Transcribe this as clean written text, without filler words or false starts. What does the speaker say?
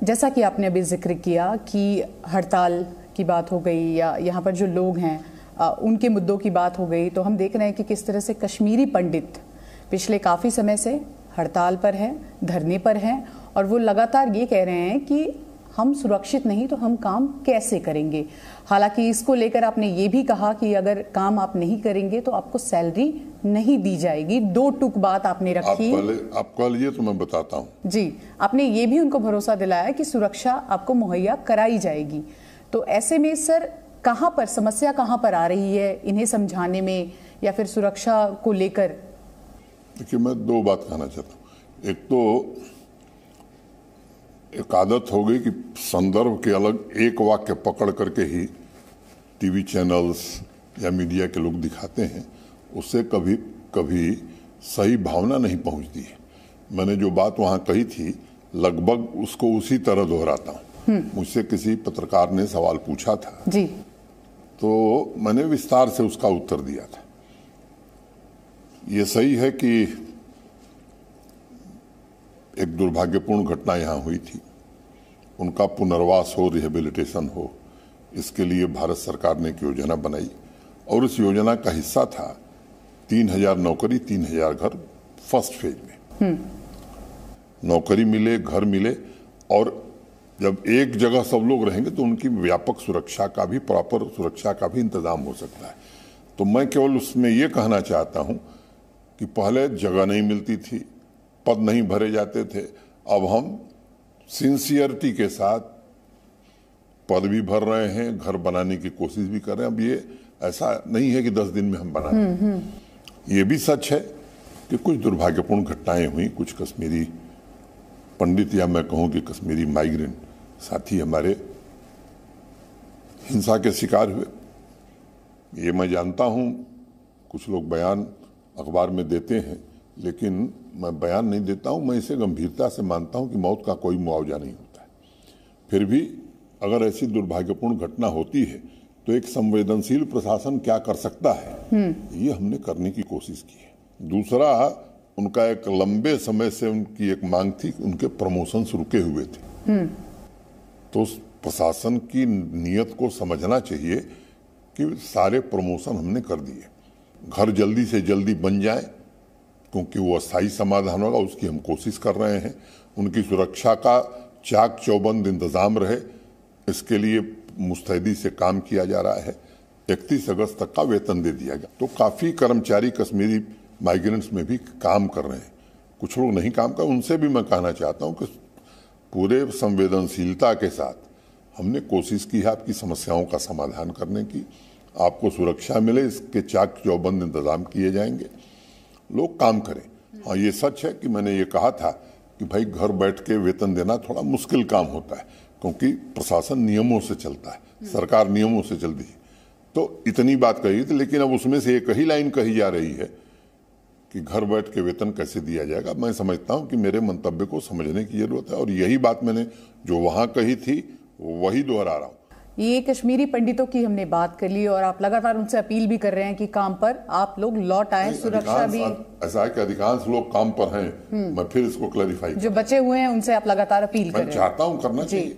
जैसा कि आपने अभी जिक्र किया कि हड़ताल की बात हो गई या यहाँ पर जो लोग हैं उनके मुद्दों की बात हो गई, तो हम देख रहे हैं कि किस तरह से कश्मीरी पंडित पिछले काफ़ी समय से हड़ताल पर हैं, धरने पर हैं और वो लगातार ये कह रहे हैं कि हम सुरक्षित नहीं तो हम काम कैसे करेंगे। हालांकि इसको लेकर आपने ये भी कहा कि अगर काम आप नहीं करेंगे तो आपको सैलरी नहीं दी जाएगी। दो टूक बात आपने रखी। आप कह लीजिए तो मैं बताता हूँ। जी, आपने ये भी उनको भरोसा दिलाया कि सुरक्षा आपको मुहैया कराई जाएगी। तो ऐसे में सर कहाँ पर समस्या कहाँ पर आ रही है इन्हें समझाने में या फिर सुरक्षा को लेकर? देखिए, मैं दो बात कहना चाहता हूँ। एक तो एक आदत हो गई कि संदर्भ के अलग एक वाक्य पकड़ करके ही टीवी चैनल्स या मीडिया के लोग दिखाते हैं, उससे कभी कभी सही भावना नहीं पहुंचती है। मैंने जो बात वहां कही थी लगभग उसको उसी तरह दोहराता हूं। मुझसे किसी पत्रकार ने सवाल पूछा था जी, तो मैंने विस्तार से उसका उत्तर दिया था। ये सही है कि एक दुर्भाग्यपूर्ण घटना यहाँ हुई थी, उनका पुनर्वास हो, रिहेबिलिटेशन हो, इसके लिए भारत सरकार ने एक योजना बनाई और उस योजना का हिस्सा था 3000 नौकरी 3000 घर फर्स्ट फेज में। नौकरी मिले, घर मिले और जब एक जगह सब लोग रहेंगे तो उनकी व्यापक सुरक्षा का भी, प्रॉपर सुरक्षा का भी इंतजाम हो सकता है। तो मैं केवल उसमें यह कहना चाहता हूं कि पहले जगह नहीं मिलती थी, पद नहीं भरे जाते थे, अब हम सिंसियरिटी के साथ पद भी भर रहे हैं, घर बनाने की कोशिश भी कर रहे हैं। अब ये ऐसा नहीं है कि 10 दिन में हम बना दें। ये भी सच है कि कुछ दुर्भाग्यपूर्ण घटनाएं हुई, कुछ कश्मीरी पंडित या मैं कहूं कि कश्मीरी माइग्रेंट साथी हमारे हिंसा के शिकार हुए। ये मैं जानता हूं, कुछ लोग बयान अखबार में देते हैं, लेकिन मैं बयान नहीं देता हूं। मैं इसे गंभीरता से मानता हूं कि मौत का कोई मुआवजा नहीं होता है। फिर भी अगर ऐसी दुर्भाग्यपूर्ण घटना होती है तो एक संवेदनशील प्रशासन क्या कर सकता है, ये हमने करने की कोशिश की है। दूसरा, उनका एक लंबे समय से उनकी एक मांग थी, उनके प्रमोशन रुके हुए थे। तो प्रशासन की नीयत को समझना चाहिए कि सारे प्रमोशन हमने कर दिए, घर जल्दी से जल्दी बन जाए क्योंकि वो अस्थायी समाधान होगा, उसकी हम कोशिश कर रहे हैं। उनकी सुरक्षा का चाक चौबंद इंतजाम रहे, इसके लिए मुस्तैदी से काम किया जा रहा है। 31 अगस्त तक का वेतन दे दिया गया। तो काफ़ी कर्मचारी कश्मीरी माइग्रेंट्स में भी काम कर रहे हैं, कुछ लोग नहीं काम कर। उनसे भी मैं कहना चाहता हूं कि पूरे संवेदनशीलता के साथ हमने कोशिश की है आपकी समस्याओं का समाधान करने की, आपको सुरक्षा मिले, इसके चाक चौबंद इंतजाम किए जाएंगे, लोग काम करें। हाँ, ये सच है कि मैंने ये कहा था कि भाई घर बैठ के वेतन देना थोड़ा मुश्किल काम होता है क्योंकि प्रशासन नियमों से चलता है, सरकार नियमों से चलती है। तो इतनी बात कही थी, लेकिन अब उसमें से एक ही लाइन कही जा रही है कि घर बैठ के वेतन कैसे दिया जाएगा। मैं समझता हूं कि मेरे मंतव्य को समझने की जरूरत है और यही बात मैंने जो वहां कही थी वही दोहरा रहा हूं। ये कश्मीरी पंडितों की हमने बात कर ली और आप लगातार उनसे अपील भी कर रहे हैं कि काम पर आप लोग लौट आए, सुरक्षा भी। ऐसा है कि अधिकांश लोग काम पर हैं। मैं फिर इसको क्लैरिफाई, जो बचे हुए हैं उनसे आप लगातार अपील कर रहे हैं। मैं चाहता हूं करना चाहिए।